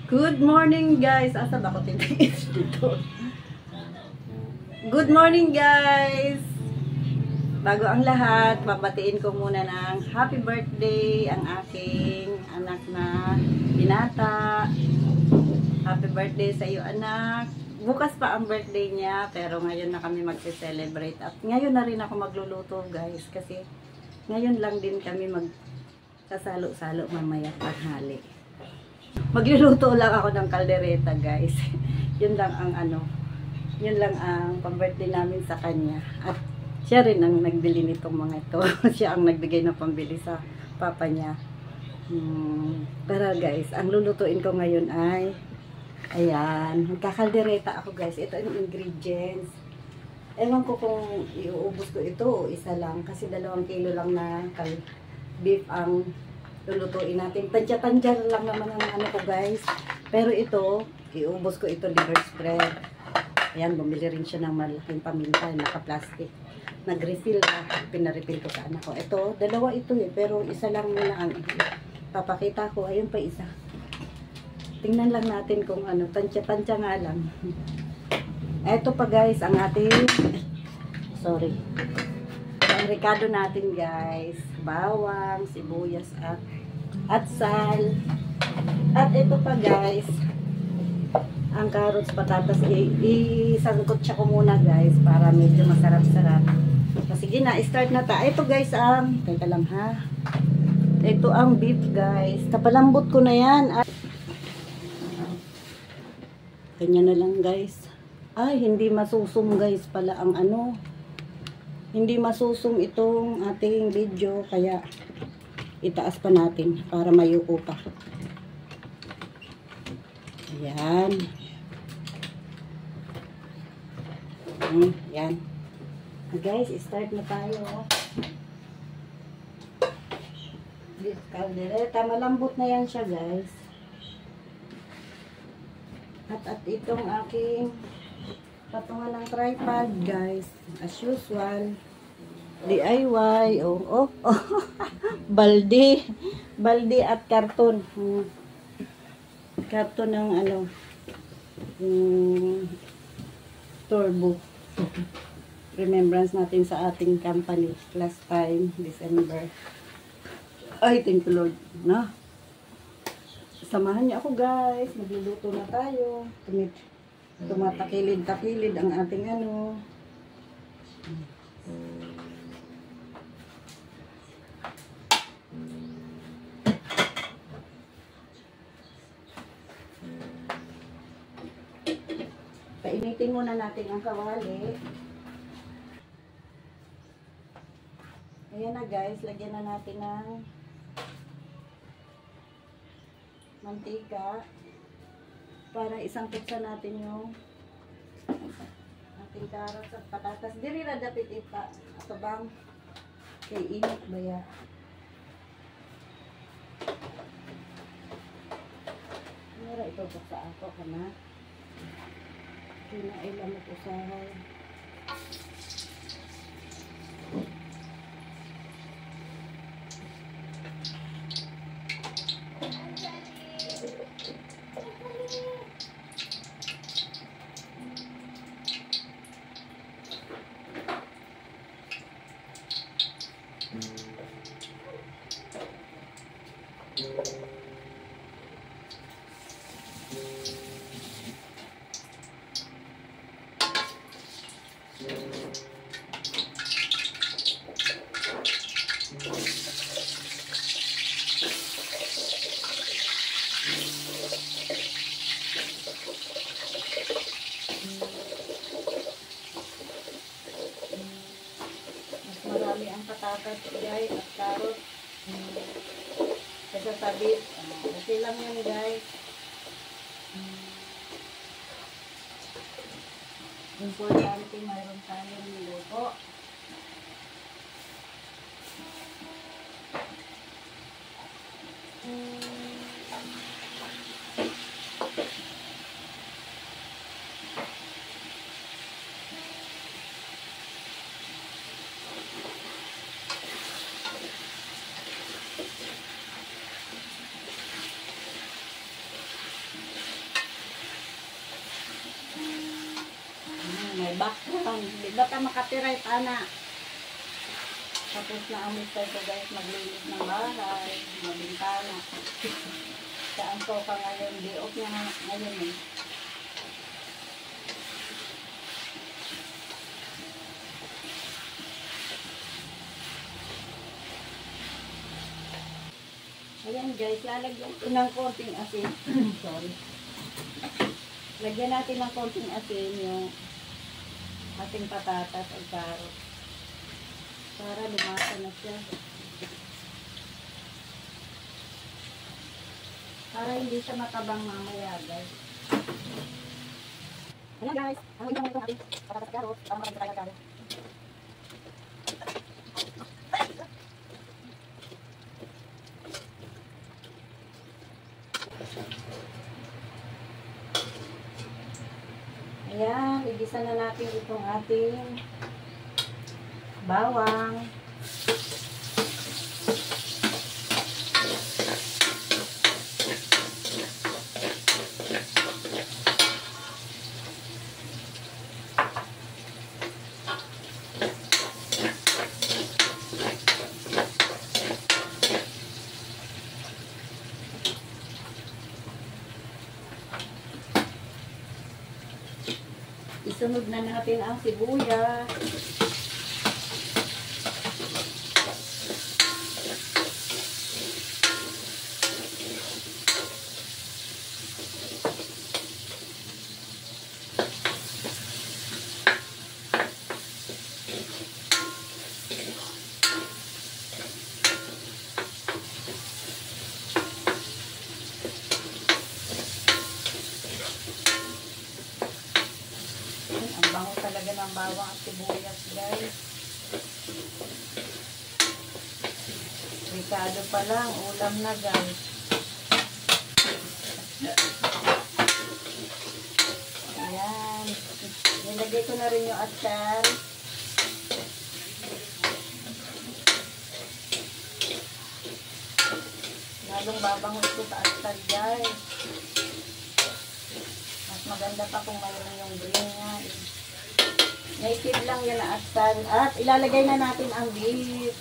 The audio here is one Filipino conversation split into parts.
Good morning guys! Asa ba ko titiis dito? Good morning guys! Bago ang lahat, papatiin ko muna ng happy birthday ang aking anak na binata. Happy birthday sa iyo anak! Bukas pa ang birthday niya, pero ngayon na kami magse-celebrate. At ngayon na rin ako magluluto guys, kasi ngayon lang din kami magsasalo-salo mamaya tanghali. Magluluto lang ako ng kaldereta guys. Yun lang ang pang-birthday namin sa kanya. At siya rin ang nagbili nitong mga ito. Siya ang nagbigay ng pambili sa papa niya. Pero guys, ang lulutuin ko ngayon ay ayan, magkakaldereta ako guys. Ito yung ingredients. Ewan ko kung iuubos ko ito o isa lang, kasi 2 kilo lang na beef ang lulutuin natin. Tansya-tansya lang naman ang ano ko guys. Pero ito, iubos ko ito liver spread. Ayan, bumili rin siya ng malaking paminta, naka-plastic. Nag-refill na, pinarefill ko sa anak ko. Ito, 2 ito pero isa lang muna ang papakita ko. Ayun pa isa. Tingnan lang natin kung ano, tansya-tansya nga lang. Ito pa guys, ang ating, ang ricado natin guys. Bawang, sibuyas at sal. At ito pa guys, ang carrots, patatas, isangkot siya ko muna guys para medyo masarap-sarap. So, sige na, start na ta. Ito guys teka lang ha. Ito ang beef guys. Kapalambot ko na yan. Ganyan na lang guys. Ay, hindi masusum guys pala ang ano. Hindi masusum itong ating video, kaya itaas pa natin para mayuko pa. Ayan. Ayan. Guys, start na tayo. This kaldereta, malambot na yan siya guys. At itong aking patungan ng tripod guys, as usual, DIY, balde at karton. Karton ng turbo. Remembrance natin sa ating company last time, December. Ay, thank you Lord. Na. Samahan niyo ako guys, magluluto na tayo. Tumatakilid-takilid ang ating ano. Painitin muna natin ang kawali. Ayan na guys, lagyan na natin ng mantika para isangkot sa natin yung ating carrots at patatas. Diri ra dapat ita. Ato bang kay init ba ya? Mura ito sa ako kana. Kinailan mo usahay. Marami ang patatas guys at carrot kasi sa beef. Okay lang yan guys. Importante mayroon tayong niluto. background. Di ba ka makapiright, ana? Tapos na ang mister ko guys, maglinis ng bahay, mabintana. Saan ko ka ngayon, day off niya ngayon eh. Ayan guys, lalagyan ko ng konting asin. Sorry. Lagyan natin ng konting asin yung ating patatas at carrot. Para lumasa na siya. Para hindi siya matabang mamaya guys. Ayan guys, ang hindi naman natin patatas carrot. Para marami tayo carrot. Ayan, igisa na natin itong ating bawang. Isunod na natin ang sibuyas. Ang bango talaga ng bawang at sibuyas guys. Ricado pa lang, ulam na guys. Ayan. Nilagay ko na rin yung atsar. Lalong babango ito sa atsar guys. Mas maganda pa kung mayroon yung green nga. Native lang yan na atsar. At ilalagay na natin ang beef.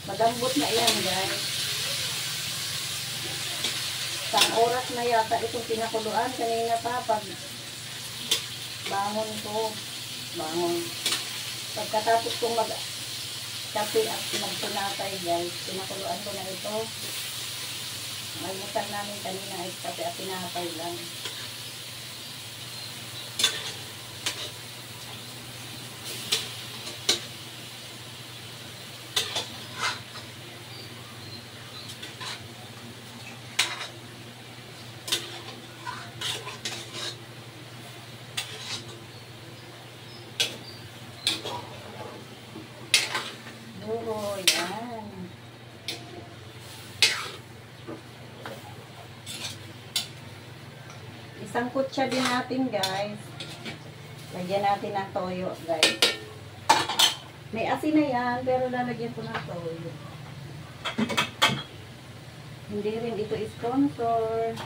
Malambot na yan guys. Isang oras na yata itong pinakuluan. Kanina pa pag bangon ko. Pagkatapos kong mag-kape at magpunatay guys, pinakuluan ko na ito. Almusal namin kanina ay kape at pinatay lang. Oo, yan. Isang kutsa din natin guys. Lagyan natin ng toyo guys. May asin na yan, pero lalagyan ko ng toyo. Hindi rin ito sponsor.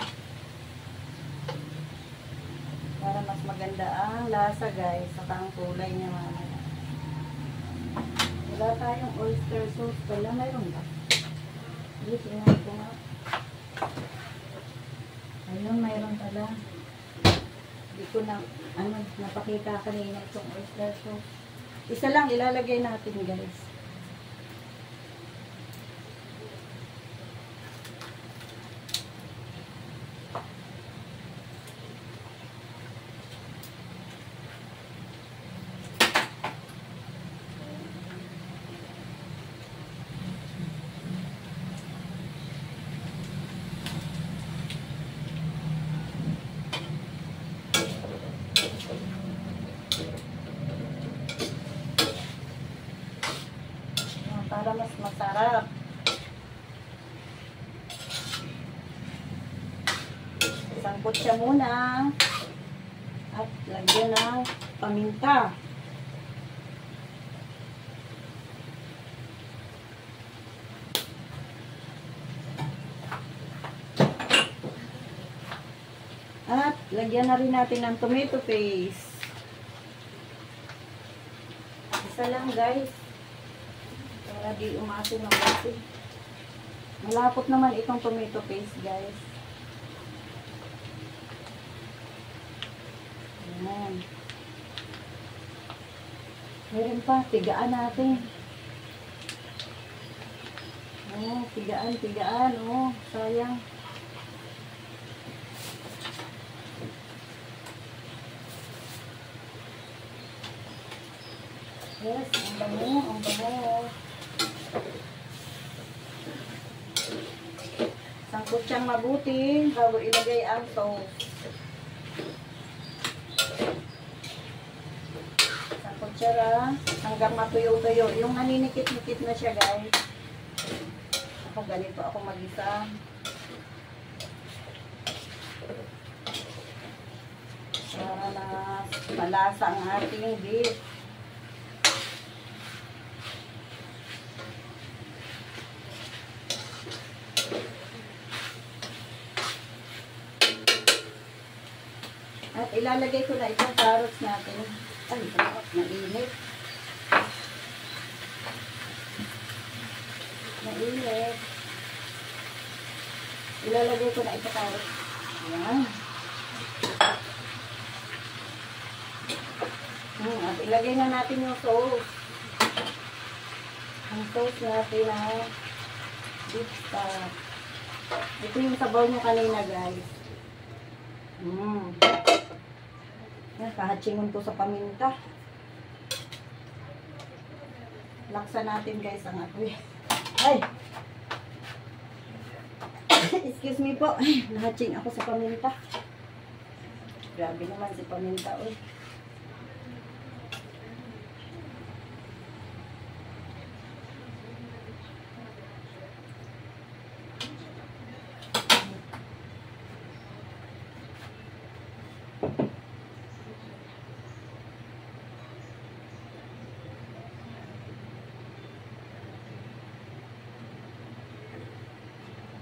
Para mas maganda ang lasa guys. Saka ang kulay niya mamaya. Wala tayong oyster sauce pala. Mayroon ba? Hindi, tingnan ko nga. Ayun, mayroon pala. Hindi ko na, napakita kanina itong oyster sauce. Isa lang ilalagay natin guys. Para mas masarap. Sangkot siya muna. At lagyan ng paminta. Lagyan na rin natin ng tomato paste. Isa lang guys. Para di umasin ng kasi. Malapot naman itong tomato paste guys. Ayan. Meron pa, tigaan natin. Oh, tigaan. Oh, sayang. Yes, ang bango. Sangkot siyang mabuti bago ilagay ang toast. Sangkot siya hanggang matuyo-tuyo. Yung naninikit-nikit na siya guys. Ako ganito ako mag-isa. Para na malasa ang ating beef. At ilalagay ko na itong carrots natin. Ay, mainit. Mainit. Ilalagay ko na itong carrots. Ayan. At ilagay na natin yung sauce. Ang sauce natin na beef stock. Ito yung sabaw nyo kanina guys. Kahatsingon ko sa paminta. Laksa natin guys ang apoy. Ay! Excuse me po. Nahatsing ako sa paminta. Grabe naman si paminta. Uy.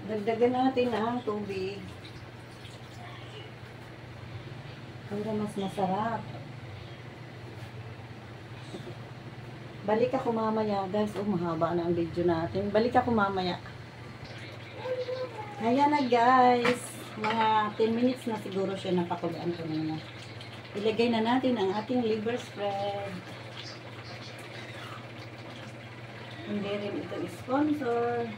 Dagdagan natin ang tubig para mas masarap. Balik ako mamaya guys. Oh, mahaba na ang video natin. Balik ako mamaya. Ayan na guys. Mga 10 minutes na siguro siya napakulaan ko na. Ilagay na natin ang ating liver spread. Hindi rin ito sponsor.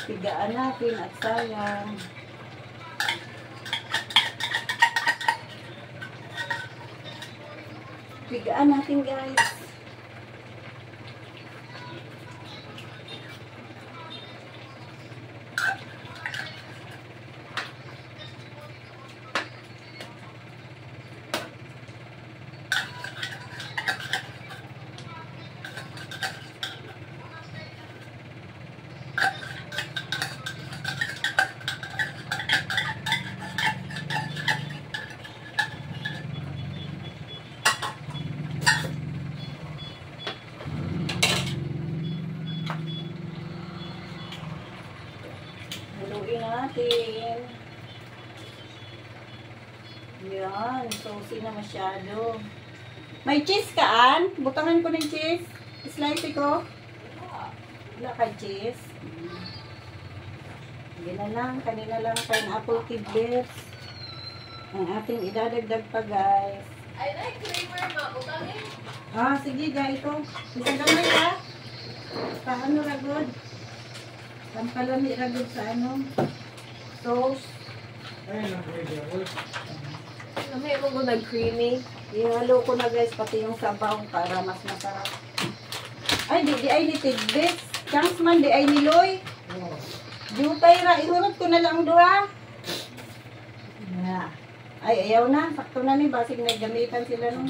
Tigaan natin at sayang. Tigaan natin guys. Haluin natin. Yan, saucy na masyado. May cheese ka, Ann? Butangan ko ng cheese. Slice ko. Wala ka cheese. Hindi na lang. Kanina lang pineapple kidlets. Ang ating idadagdag pa, guys. Ay, na-creamer ma. Butangin. Ah, sige, guys. Ito. Isang gamay ka. Paano ragod? Pampalami ragod sa ano? Sauce. May mo nag-creamy. Ihalo ko na guys, pati yung sabaw para mas masarap. Ay, di ay ni Tidbits. Chance man, di ay ni Loy. Jutay ra, ihunod ko na lang duha. Ay, ayaw na. Sakto na ni, basig na gamitan sila nung.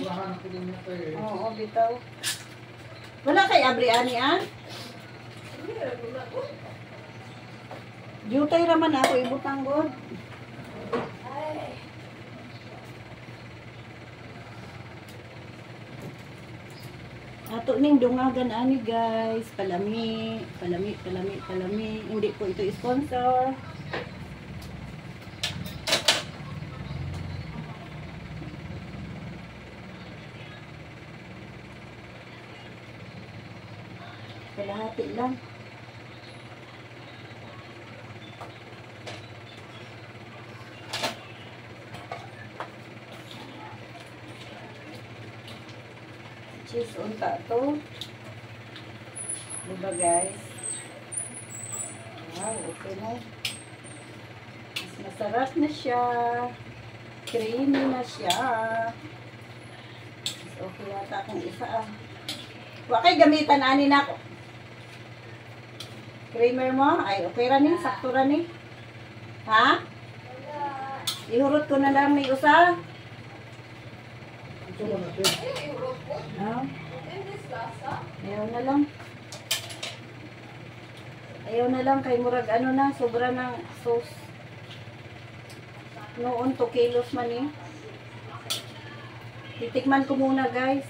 Oo, bitaw. Wala kay Abriani, Ann? Jutay raman ako, ibutang god. Ato ning dungagan ani guys, palami, palami, palami, palami. Hindi po ito sponsor. Kalahati lang. Cheese unta to. Diba guys? Wow, okay na. Mas masarap na siya. Creamy na siya. Mas okay yata akong isa ah. Wakay gamitan ani na ako. Creamer mo? Ay, okay ra ni. Sakto ra ni. Ha? Ihurot ko na lang may usa. Ah. Ayaw na lang. Ayaw na lang kay murag ano na, sobra ng sauce. Noon 2 kilos man eh. Titikman ko muna guys.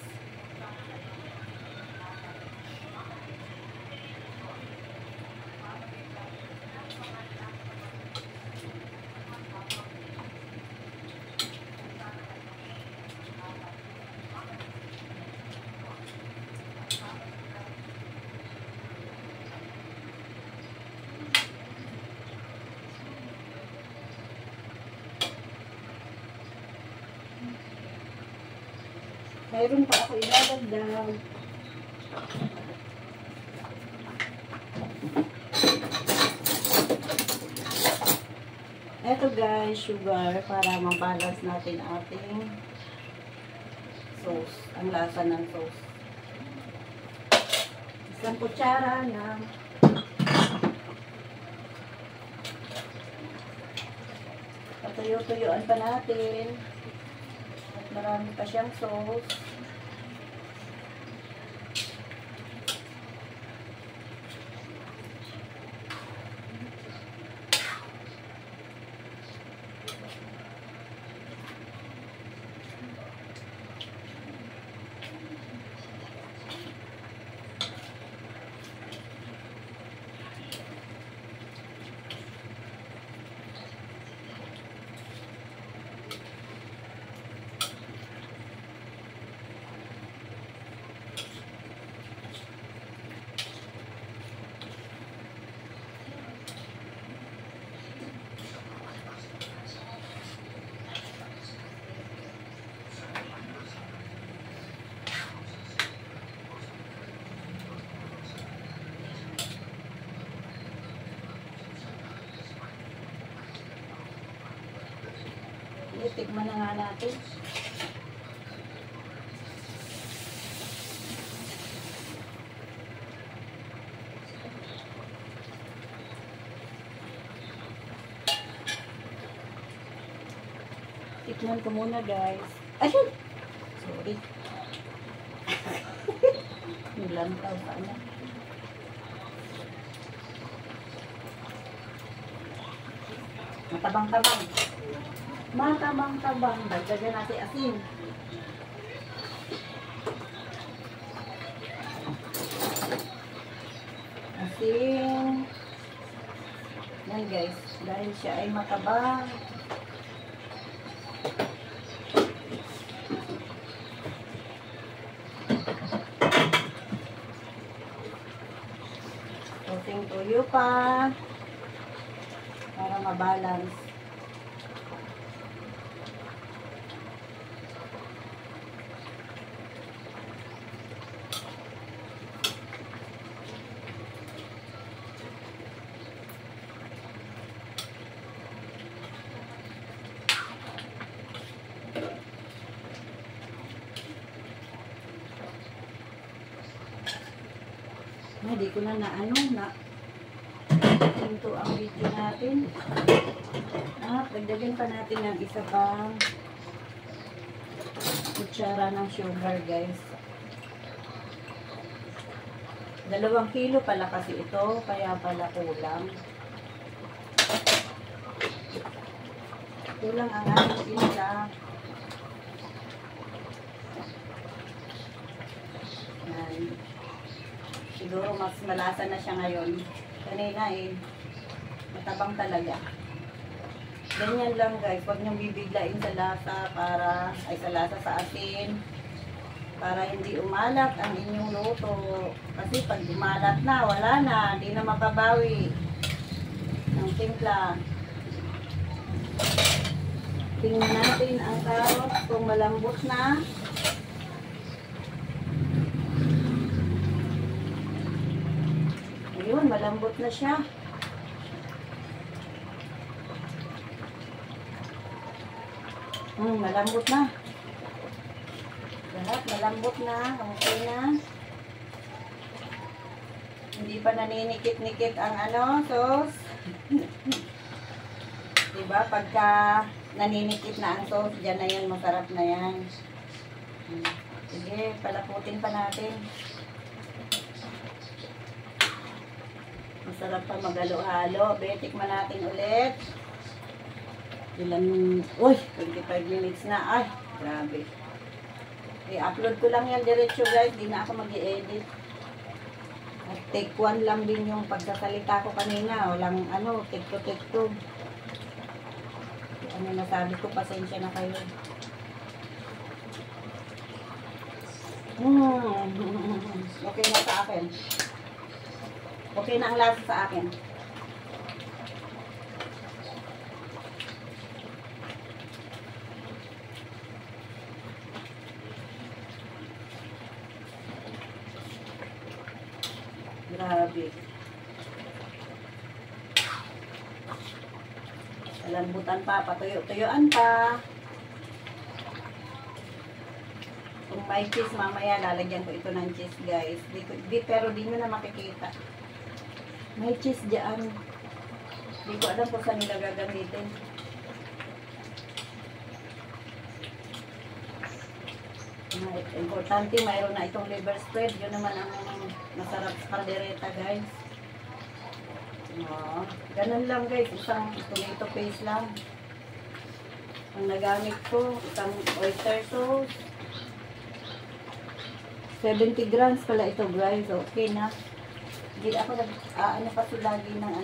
Mayroon pa ako idadagdag. Eto guys, sugar para mabalance natin ating sauce. Ang lasa ng sauce. Isang kutsara na patuyo-tuyuan pa natin. At marami pa siyang sauce. Tikman na nga natin. Tikman ko muna guys. Ayun! Sorry. Nilantaw pa na. Matabang-tabang. Matabang-tabang. Dagdagan natin asin. Asin. Yan guys. Dahil siya ay matabang. Kunting tuyo pa. Para mabalance. Hindi ko na ito ang video natin. Pagdagan pa natin ng isa pang kutsara ng sugar guys. 2 kilo pala kasi ito, kaya pala kulang. Kulang ang ating pinila. Yan. Yan. Siguro mas malasa na siya ngayon. Kanina matabang talaga. Ganyan lang guys, huwag niyong bibiglain sa lasa sa lasa sa asin para hindi umalat ang inyong luto. Kasi pag umalat na, wala na, hindi na mababawi ng timpla. Tingnan natin ang carrots kung malambot na. Ayun, malambot na siya. Malambot na. Lahat malambot na. Okay na. Hindi pa naninikit-nikit ang sauce. Diba? Pagka naninikit na ang sauce, dyan na yan. Masarap na yan. Sige, palaputin pa natin. Masarap pa magalo-halo. Tikman natin ulit. Uy, 25 minutes na. Ay, grabe. I-upload ko lang yan diretso guys. Di na ako mag-i-edit. At take 1 lang din yung pagsasalita ko kanina. Walang take 2. Ano nasabi ko, pasensya na kayo. Okay na sa akin. Okay na ang lasa sa akin. Grabe. Lambutan pa, patuyo-tuyuan pa. Kung may cheese mamaya, lalagyan ko ito ng cheese guys. Pero di nyo na makikita. May cheese dyan. Di ko alam kung saan nila gagamitin. Importante, mayroon na itong liver spread. Yun naman ang masarap sa kaldereta guys. Ganun lang guys. Isang tomato paste lang. Ang nagamit ko, isang oyster sauce. 70 grams pala ito guys. Okay na. Hindi ako pa lagi ng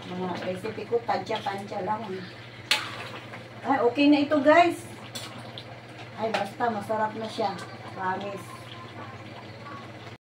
mga recipe ko. Tansya-tansya lang. Ay, okay na ito guys. Ay, basta masarap na siya. Promise.